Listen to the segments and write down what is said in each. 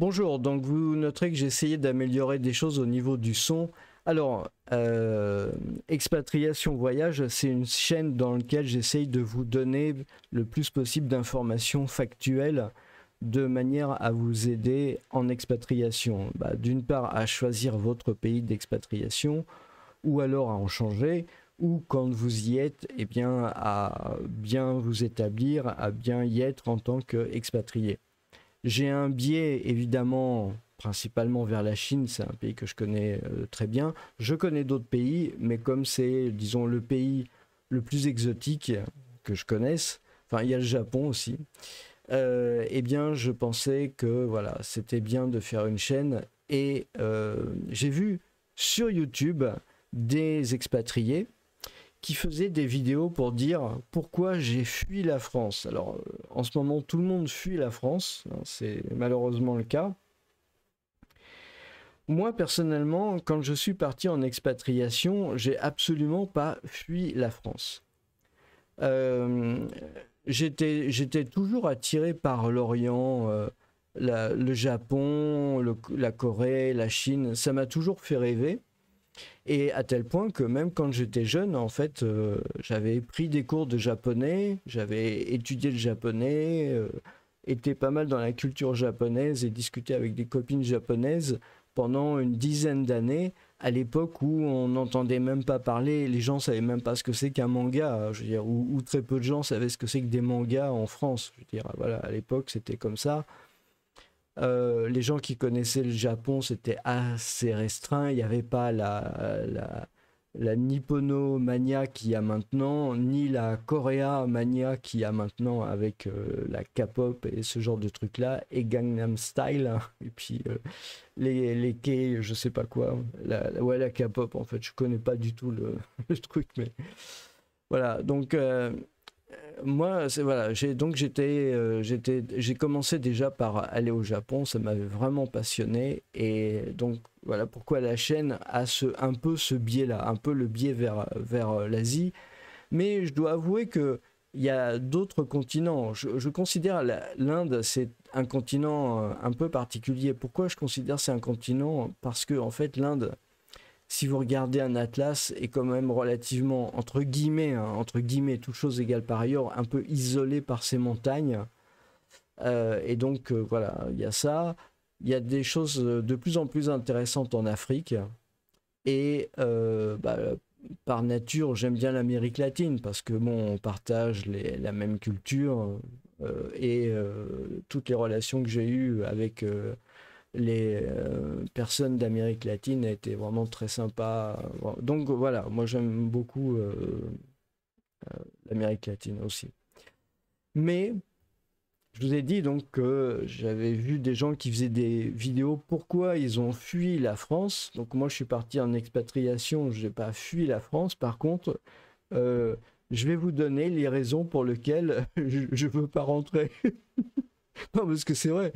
Bonjour, donc vous noterez que j'ai essayé d'améliorer des choses au niveau du son. Alors, Expatriation Voyage, c'est une chaîne dans laquelle j'essaye de vous donner le plus possible d'informations factuelles de manière à vous aider en expatriation. D'une part, à choisir votre pays d'expatriation, ou alors à en changer, ou quand vous y êtes, eh bien, à bien vous établir, à bien y être en tant qu'expatrié. J'ai un biais évidemment principalement vers la Chine, c'est un pays que je connais très bien. Je connais d'autres pays, mais comme c'est, disons, le pays le plus exotique que je connaisse, enfin il y a le Japon aussi, eh bien je pensais que voilà, c'était bien de faire une chaîne et j'ai vu sur YouTube des expatriés qui faisait des vidéos pour dire pourquoi j'ai fui la France. Alors, en ce moment, tout le monde fuit la France, hein, c'est malheureusement le cas. Moi, personnellement, quand je suis parti en expatriation, j'ai absolument pas fui la France. Euh, J'étais toujours attiré par l'Orient, le Japon, la Corée, la Chine. Ça m'a toujours fait rêver. Et à tel point que même quand j'étais jeune, en fait, j'avais pris des cours de japonais, j'avais étudié le japonais, été pas mal dans la culture japonaise et discuté avec des copines japonaises pendant une dizaine d'années, à l'époque où on n'entendait même pas parler, les gens savaient même pas ce que c'est qu'un manga, je veux dire, ou très peu de gens savaient ce que c'est que des mangas en France. Je veux dire, voilà, à l'époque, c'était comme ça. Les gens qui connaissaient le Japon, c'était assez restreint. Il n'y avait pas la Nipponomania qu'il y a maintenant, ni la Korea-mania qu'il y a maintenant avec la K-pop et ce genre de trucs-là, et Gangnam Style, hein, et puis les K, je sais pas quoi. Ouais, la K-pop, en fait, je connais pas du tout le truc, mais voilà. Donc, moi, voilà, j'ai commencé déjà par aller au Japon, ça m'avait vraiment passionné et donc voilà pourquoi la chaîne a un peu ce biais-là, un peu le biais vers l'Asie. Mais je dois avouer que il y a d'autres continents. Je considère l'Inde c'est un continent un peu particulier. Pourquoi je considère que c'est un continent? Parce que en fait l'Inde, si vous regardez un atlas, est quand même relativement, entre guillemets, toutes choses égales par ailleurs, un peu isolé par ses montagnes. Et donc, voilà, il y a ça. Il y a des choses de plus en plus intéressantes en Afrique. Et par nature, j'aime bien l'Amérique latine parce que, bon, on partage la même culture et toutes les relations que j'ai eues avec les personnes d'Amérique latine étaient vraiment très sympas. Donc voilà, moi j'aime beaucoup l'Amérique latine aussi. Mais je vous ai dit donc que j'avais vu des gens qui faisaient des vidéos pourquoi ils ont fui la France. Donc moi je suis parti en expatriation, je n'ai pas fui la France. Par contre, euh, je vais vous donner les raisons pour lesquelles je ne veux pas rentrer. Non, parce que c'est vrai.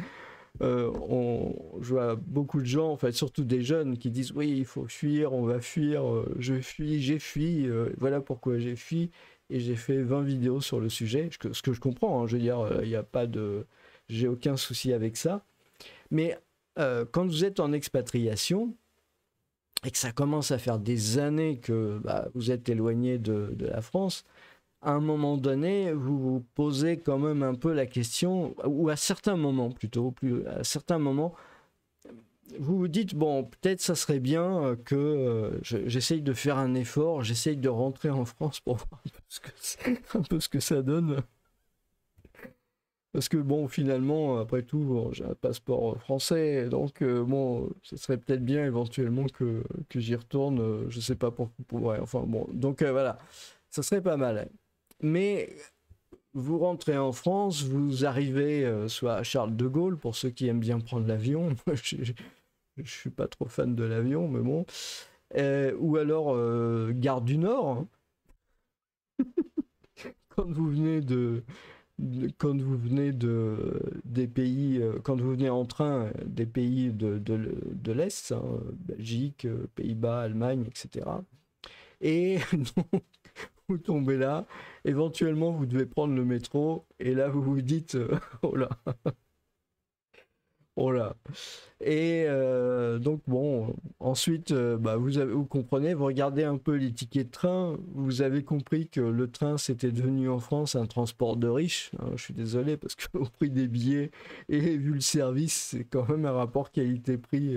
Je vois beaucoup de gens, en fait, surtout des jeunes, qui disent oui, il faut fuir, on va fuir, je fuis, j'ai fui, voilà pourquoi j'ai fui, et j'ai fait 20 vidéos sur le sujet, ce que je comprends, hein, je veux dire, il n'y a pas de. J'ai aucun souci avec ça. Mais quand vous êtes en expatriation, et que ça commence à faire des années que vous êtes éloigné de la France, à un moment donné, vous vous posez quand même un peu la question, ou à certains moments plutôt, à certains moments, vous vous dites, bon, peut-être ça serait bien que j'essaye de faire un effort, j'essaye de rentrer en France pour voir un peu ce que ça donne. Parce que bon, finalement, après tout, bon, j'ai un passeport français, donc bon, ce serait peut-être bien éventuellement que j'y retourne, je sais pas pourquoi, ouais, enfin bon, donc voilà, ça serait pas mal. Mais vous rentrez en France, vous arrivez soit à Charles de Gaulle, pour ceux qui aiment bien prendre l'avion. Je suis pas trop fan de l'avion, mais bon. Ou alors Gare du Nord, hein. Quand vous venez quand vous venez des pays, quand vous venez en train des pays de l'Est, hein, Belgique, Pays-Bas, Allemagne, etc. Et donc, vous tombez là, éventuellement vous devez prendre le métro, et là vous vous dites, oh là, Oh là. Et donc bon, ensuite, bah, vous comprenez, vous regardez un peu les tickets de train, vous avez compris que le train c'était devenu en France un transport de riches, hein. Je suis désolé parce qu'au prix des billets et vu le service, c'est quand même un rapport qualité-prix,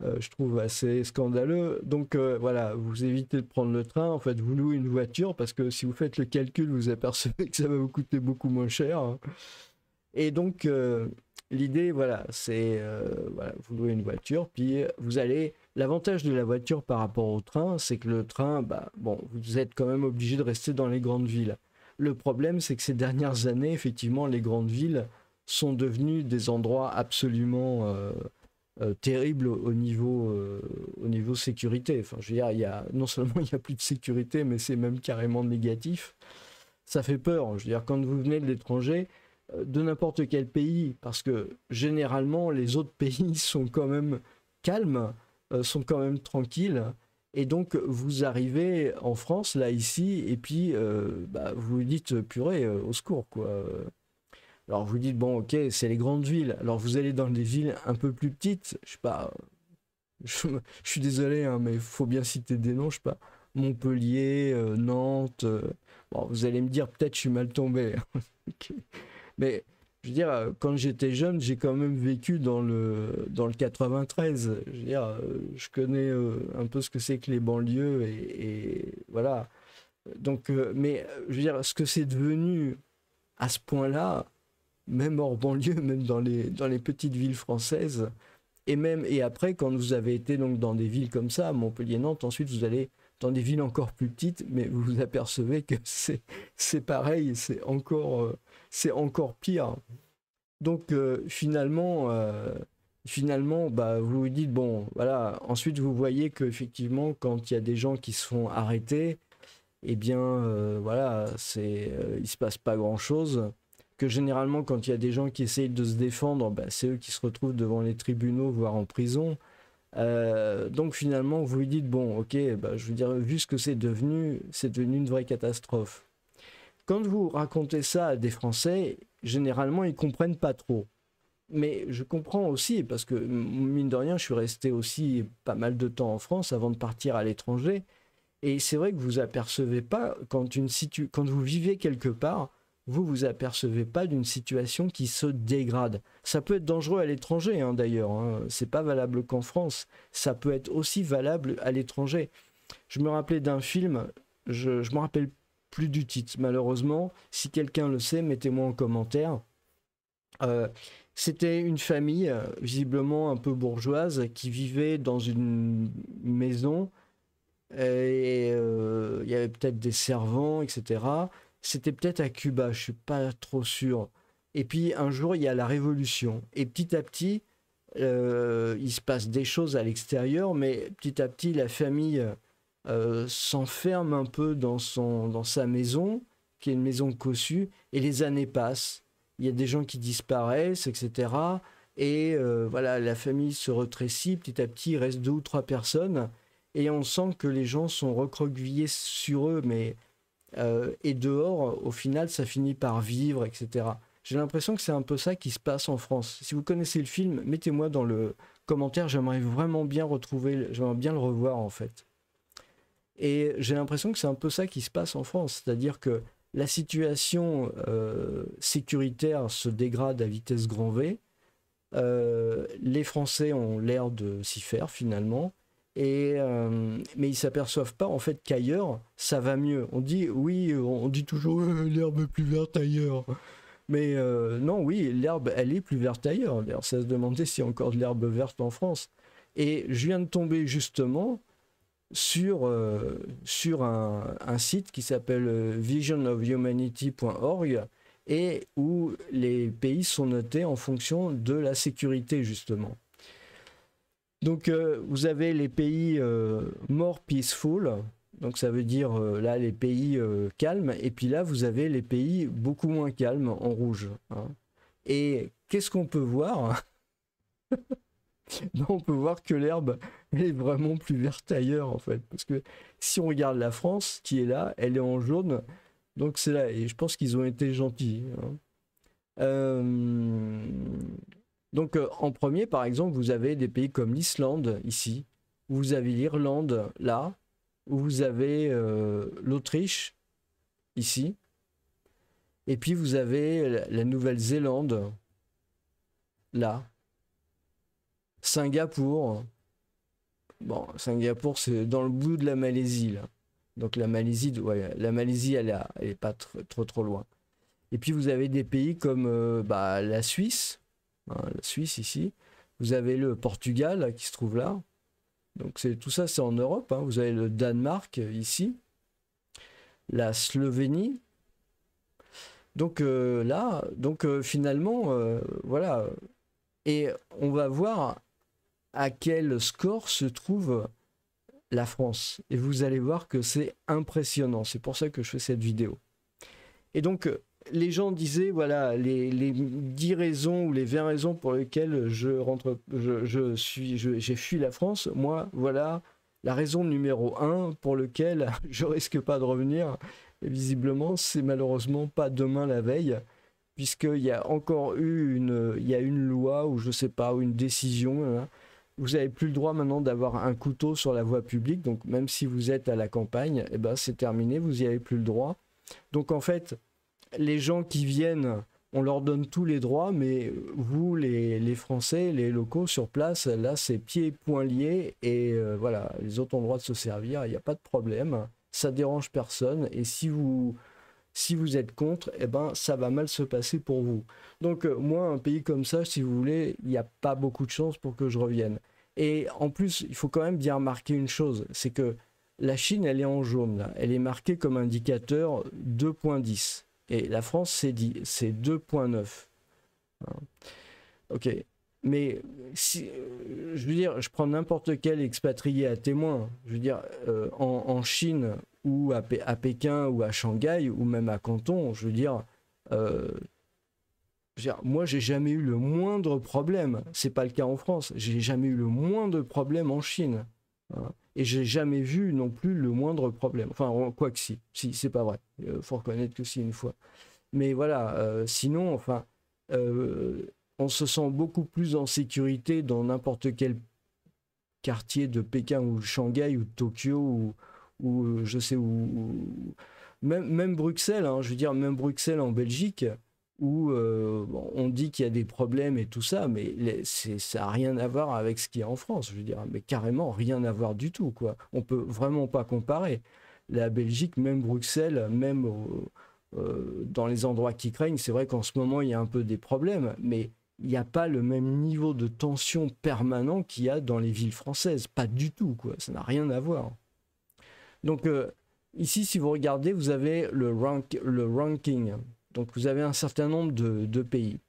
je trouve assez scandaleux. Donc voilà, vous évitez de prendre le train, en fait vous louez une voiture parce que si vous faites le calcul, vous apercevez que ça va vous coûter beaucoup moins cher, hein. Et donc, l'idée, voilà, c'est, voilà, vous louez une voiture, puis vous allez. L'avantage de la voiture par rapport au train, c'est que le train, bah, bon, vous êtes quand même obligé de rester dans les grandes villes. Le problème, c'est que ces dernières années, effectivement, les grandes villes sont devenues des endroits absolument terribles au niveau sécurité. Enfin, je veux dire, non seulement il n'y a plus de sécurité, mais c'est même carrément négatif. Ça fait peur. Je veux dire, quand vous venez de l'étranger, de n'importe quel pays, parce que généralement les autres pays sont quand même calmes, sont quand même tranquilles, et donc vous arrivez en France, là, ici, et puis bah, vous vous dites, purée, au secours, quoi. Alors vous dites, bon, ok, c'est les grandes villes, alors vous allez dans des villes un peu plus petites, je sais pas, je suis désolé, hein, mais il faut bien citer des noms, je sais pas, Montpellier, Nantes, bon, vous allez me dire, peut-être je suis mal tombé. Ok. Mais je veux dire, quand j'étais jeune, j'ai quand même vécu dans le 93. Je veux dire, je connais un peu ce que c'est que les banlieues et voilà. Donc, mais je veux dire, ce que c'est devenu à ce point-là, même hors banlieue, même dans les petites villes françaises, et après, quand vous avez été donc dans des villes comme ça, Montpellier, Nantes, ensuite vous allez dans des villes encore plus petites, mais vous vous apercevez que c'est pareil, c'est encore pire. Donc finalement, bah, vous vous dites, bon, voilà, ensuite vous voyez qu'effectivement, quand il y a des gens qui se font arrêter, eh bien, voilà, il se passe pas grand-chose. Que généralement, quand il y a des gens qui essayent de se défendre, bah, c'est eux qui se retrouvent devant les tribunaux, voire en prison. Donc finalement, vous vous dites, bon, ok, bah, je veux dire, vu ce que c'est devenu une vraie catastrophe. Quand vous racontez ça à des Français, généralement, ils comprennent pas trop. Mais je comprends aussi, parce que mine de rien, je suis resté aussi pas mal de temps en France avant de partir à l'étranger. Et c'est vrai que vous apercevez pas, quand vous vivez quelque part, vous vous apercevez pas d'une situation qui se dégrade. Ça peut être dangereux à l'étranger, hein, d'ailleurs, hein. C'est pas valable qu'en France. Ça peut être aussi valable à l'étranger. Je me rappelais d'un film, je me rappelle plus du titre, malheureusement. Si quelqu'un le sait, mettez-moi en commentaire. Euh, C'était une famille, visiblement un peu bourgeoise, qui vivait dans une maison et il y avait peut-être des servants, etc. C'était peut-être à Cuba, je suis pas trop sûr. Et puis un jour, il y a la révolution. Et petit à petit, il se passe des choses à l'extérieur, mais petit à petit, la famille s'enferme un peu dans sa maison, qui est une maison cossue, et les années passent. Il y a des gens qui disparaissent, etc. Et voilà, la famille se rétrécit, petit à petit, il reste 2 ou 3 personnes, et on sent que les gens sont recroquevillés sur eux, mais et dehors, au final, ça finit par vivre, etc. J'ai l'impression que c'est un peu ça qui se passe en France. Si vous connaissez le film, mettez-moi dans le commentaire, j'aimerais vraiment bien j'aimerais bien le revoir en fait. Et j'ai l'impression que c'est un peu ça qui se passe en France, c'est-à-dire que la situation sécuritaire se dégrade à vitesse grand V. Les Français ont l'air de s'y faire finalement, mais ils s'aperçoivent pas en fait qu'ailleurs ça va mieux. On dit oui, on dit toujours l'herbe est plus verte ailleurs, mais non, oui, l'herbe elle est plus verte ailleurs. D'ailleurs, ça se demandait s'il y a encore de l'herbe verte en France. Et je viens de tomber justement sur un site qui s'appelle visionofhumanity.org et où les pays sont notés en fonction de la sécurité justement. Donc vous avez les pays more peaceful, donc ça veut dire là les pays calmes, et puis là vous avez les pays beaucoup moins calmes en rouge, hein. Et qu'est-ce qu'on peut voir? On peut voir que l'herbe est vraiment plus verte ailleurs en fait. Parce que si on regarde la France qui est là, elle est en jaune. Donc c'est là. Et je pense qu'ils ont été gentils, hein. Euh, Donc en premier, par exemple, vous avez des pays comme l'Islande, ici, vous avez l'Irlande, là, où vous avez l'Autriche, ici, et puis vous avez la Nouvelle-Zélande, là, Singapour. Bon, Singapour, c'est dans le bout de la Malaisie, là. Donc la Malaisie, ouais, la Malaisie, elle est pas trop loin. Et puis vous avez des pays comme bah, la Suisse, hein, la Suisse ici. Vous avez le Portugal là, qui se trouve là. Donc tout ça, c'est en Europe. Hein. Vous avez le Danemark ici, la Slovénie. Donc là, donc finalement, voilà. Et on va voir à quel score se trouve la France. Et vous allez voir que c'est impressionnant. C'est pour ça que je fais cette vidéo. Et donc, les gens disaient, voilà, les 10 raisons ou les 20 raisons pour lesquelles j'ai fui la France. Moi, voilà, la raison numéro 1 pour laquelle je risque pas de revenir. Et visiblement, c'est malheureusement pas demain la veille, puisqu'il y a encore eu une loi ou je sais pas, ou une décision. Hein. Vous n'avez plus le droit maintenant d'avoir un couteau sur la voie publique. Donc, même si vous êtes à la campagne, eh ben, c'est terminé, vous n'y avez plus le droit. Donc en fait, les gens qui viennent, on leur donne tous les droits, mais vous, les Français, les locaux sur place, là, c'est pieds et poings liés, et voilà, les autres ont le droit de se servir, il n'y a pas de problème, ça dérange personne, et si vous êtes contre, eh ben, ça va mal se passer pour vous. Donc moi, un pays comme ça, si vous voulez, il n'y a pas beaucoup de chances pour que je revienne. Et en plus, il faut quand même bien remarquer une chose, c'est que la Chine, elle est en jaune, là. Elle est marquée comme indicateur 2.10. Et la France, c'est 2.9. Ok. Mais si, je veux dire, je prends n'importe quel expatrié à témoin. Je veux dire, en Chine ou à Pékin ou à Shanghai ou même à Canton, je veux dire, moi, j'ai jamais eu le moindre problème. C'est pas le cas en France. J'ai jamais eu le moindre problème en Chine. Hein. Et j'ai jamais vu non plus le moindre problème. Enfin, quoi que si, c'est pas vrai. Faut reconnaître que si une fois. Mais voilà, sinon, enfin, on se sent beaucoup plus en sécurité dans n'importe quel quartier de Pékin ou Shanghai ou Tokyo ou je sais où. Même Bruxelles, hein, je veux dire, même Bruxelles en Belgique, où on dit qu'il y a des problèmes et tout ça, mais ça n'a rien à voir avec ce qu'il y a en France, je veux dire, mais carrément rien à voir du tout, quoi. On peut vraiment pas comparer. La Belgique, même Bruxelles, même dans les endroits qui craignent, c'est vrai qu'en ce moment, il y a un peu des problèmes, mais il n'y a pas le même niveau de tension permanent qu'il y a dans les villes françaises. Pas du tout, quoi. Ça n'a rien à voir. Donc, ici, si vous regardez, vous avez le ranking. Donc vous avez un certain nombre de pays.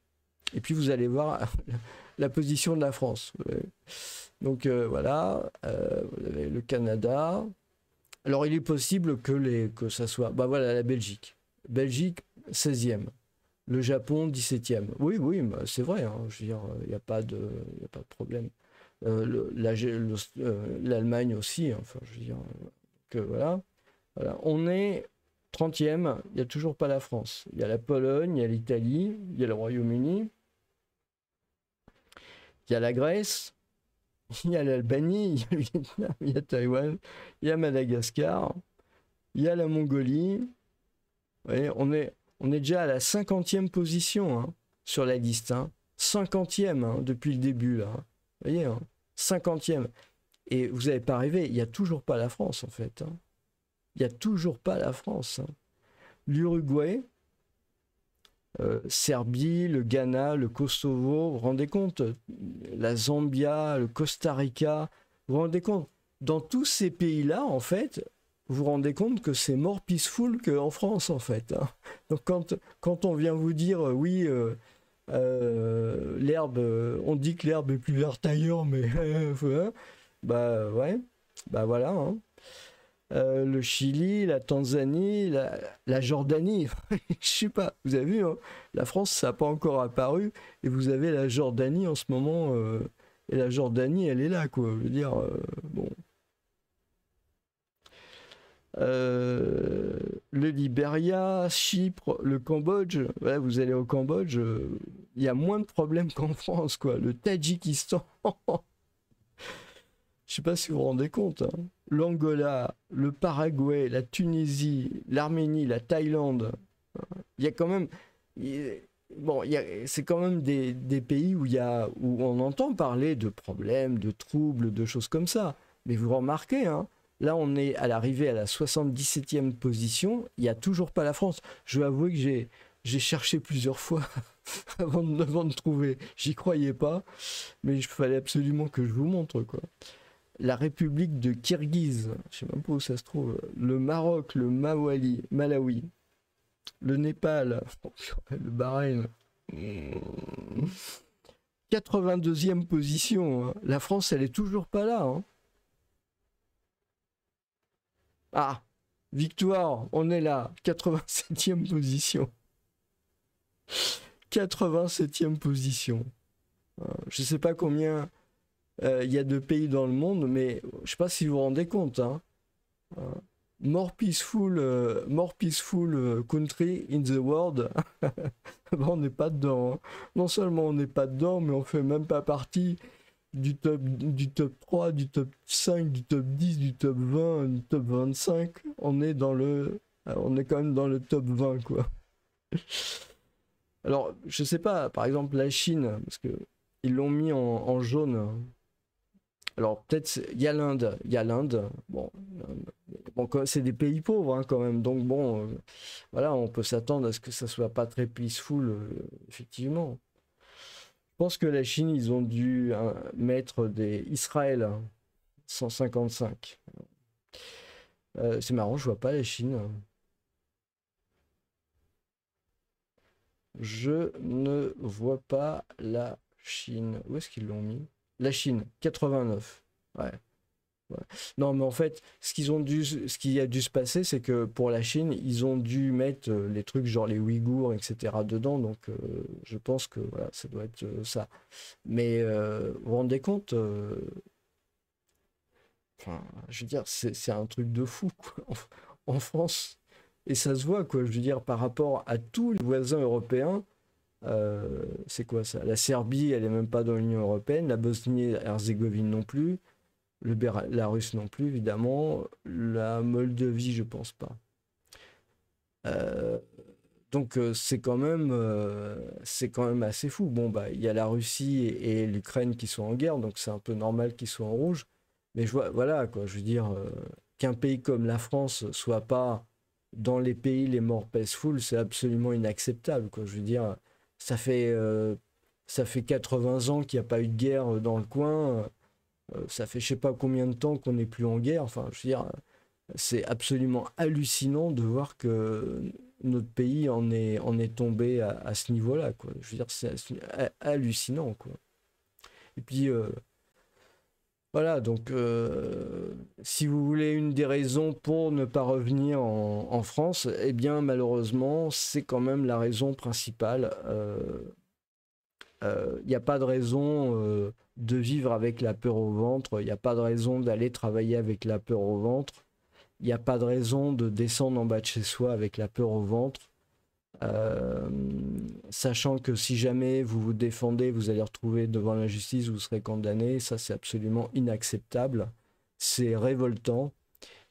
Et puis vous allez voir la position de la France. Donc voilà, vous avez le Canada. Alors il est possible que ça soit... Bah voilà, la Belgique. Belgique, 16e. Le Japon, 17e. Oui, bah, c'est vrai. Hein, je veux dire, il n'y a pas de problème. L'Allemagne aussi. Hein, enfin, je veux dire, que voilà. On est... 30e, il n'y a toujours pas la France. Il y a la Pologne, il y a l'Italie, il y a le Royaume-Uni, il y a la Grèce, il y a l'Albanie, il y a le Vietnam, il y a Taïwan, il y a Madagascar, il y a la Mongolie. Vous voyez, on est déjà à la 50e position hein, sur la liste. Hein. 50e hein, depuis le début. Là, hein. Vous voyez, hein, 50e. Et vous n'avez pas rêvé, il n'y a toujours pas la France en fait. Hein. Il n'y a toujours pas la France. Hein. L'Uruguay, Serbie, le Ghana, le Kosovo, vous vous rendez compte? La Zambia, le Costa Rica, vous vous rendez compte? Dans tous ces pays-là, en fait, vous vous rendez compte que c'est more peaceful qu'en France, en fait. Hein. Donc quand on vient vous dire, oui, l'herbe, on dit que l'herbe est plus verte ailleurs, mais bah ouais, bah voilà. Hein. Le Chili, la Tanzanie, la Jordanie, je sais pas, vous avez vu, hein, la France ça n'a pas encore apparu et vous avez la Jordanie en ce moment et la Jordanie elle est là quoi, je veux dire bon. le Libéria, Chypre, le Cambodge. Ouais, vous allez au Cambodge, il y a moins de problèmes qu'en France, quoi. Le Tadjikistan. Je sais pas si vous vous rendez compte, hein. L'Angola, le Paraguay, la Tunisie, l'Arménie, la Thaïlande. Il y a quand même... Bon, c'est quand même des pays où on entend parler de problèmes, de troubles, de choses comme ça. Mais vous remarquez, hein, là on est à l'arrivée à la 77e position, il n'y a toujours pas la France. Je dois avouer que j'ai cherché plusieurs fois avant de trouver. J'y croyais pas, mais il fallait absolument que je vous montre, quoi. La République de Kirghiz, je sais même pas où ça se trouve, le Maroc, le Malawi, le Népal, le Bahreïn. 82e position, hein. La France, elle est toujours pas là, hein. Ah, victoire, on est là, 87e position. 87e position. Je sais pas combien il y a de pays dans le monde, mais je sais pas si vous vous rendez compte, hein. More peaceful country in the world. Ben, on n'est pas dedans, hein. Non seulement on n'est pas dedans, mais on fait même pas partie du top 3, du top 5, du top 10, du top 20, du top 25. On est quand même dans le top 20, quoi. Alors, je sais pas, par exemple la Chine, parce que ils l'ont mis en jaune. Alors peut-être il y a l'Inde, bon c'est des pays pauvres, hein, quand même, donc bon, voilà, on peut s'attendre à ce que ça soit pas très peaceful, effectivement. Je pense que la Chine, ils ont dû mettre des Israël 155. C'est marrant, je vois pas la Chine. Je ne vois pas la Chine. Où est-ce qu'ils l'ont mis? La Chine, 89. Ouais. Ouais. Non, mais en fait, ce qui a dû se passer, c'est que pour la Chine, ils ont dû mettre les trucs genre les Ouïghours, etc. dedans. Donc, je pense que voilà, ça doit être ça. Mais vous vous rendez compte, enfin, je veux dire, c'est un truc de fou, quoi, en France. Et ça se voit, quoi. Je veux dire, par rapport à tous les voisins européens. C'est quoi ça? La Serbie, elle est même pas dans l'Union européenne, la Bosnie-Herzégovine non plus, la Russe non plus, évidemment, la Moldavie, je pense pas. Donc c'est quand même assez fou. Bon, bah il y a la Russie et l'Ukraine qui sont en guerre, donc c'est un peu normal qu'ils soient en rouge. Mais voilà, quoi, je veux dire, qu'un pays comme la France soit pas dans les pays les more peaceful, c'est absolument inacceptable, quoi. Je veux dire, ça fait 80 ans qu'il n'y a pas eu de guerre dans le coin. Ça fait je sais pas combien de temps qu'on n'est plus en guerre. Enfin, je veux dire, c'est absolument hallucinant de voir que notre pays en est tombé à ce niveau-là, quoi. Je veux dire, c'est hallucinant, quoi. Et puis, voilà, donc, si vous voulez une des raisons pour ne pas revenir en France, eh bien, malheureusement, c'est quand même la raison principale. Il n'y a pas de raison de vivre avec la peur au ventre, il n'y a pas de raison d'aller travailler avec la peur au ventre, il n'y a pas de raison de descendre en bas de chez soi avec la peur au ventre, sachant que si jamais vous vous défendez, vous allez retrouver devant la justice, vous serez condamné. Ça, c'est absolument inacceptable, c'est révoltant.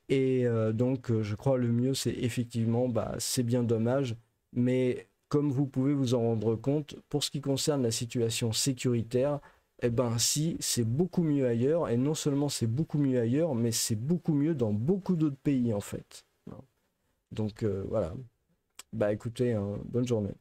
Et donc, je crois le mieux, c'est effectivement, c'est bien dommage, mais comme vous pouvez vous en rendre compte, pour ce qui concerne la situation sécuritaire, eh ben si, c'est beaucoup mieux ailleurs, et non seulement c'est beaucoup mieux ailleurs, mais c'est beaucoup mieux dans beaucoup d'autres pays, en fait. Donc voilà. Bah écoutez, hein, bonne journée.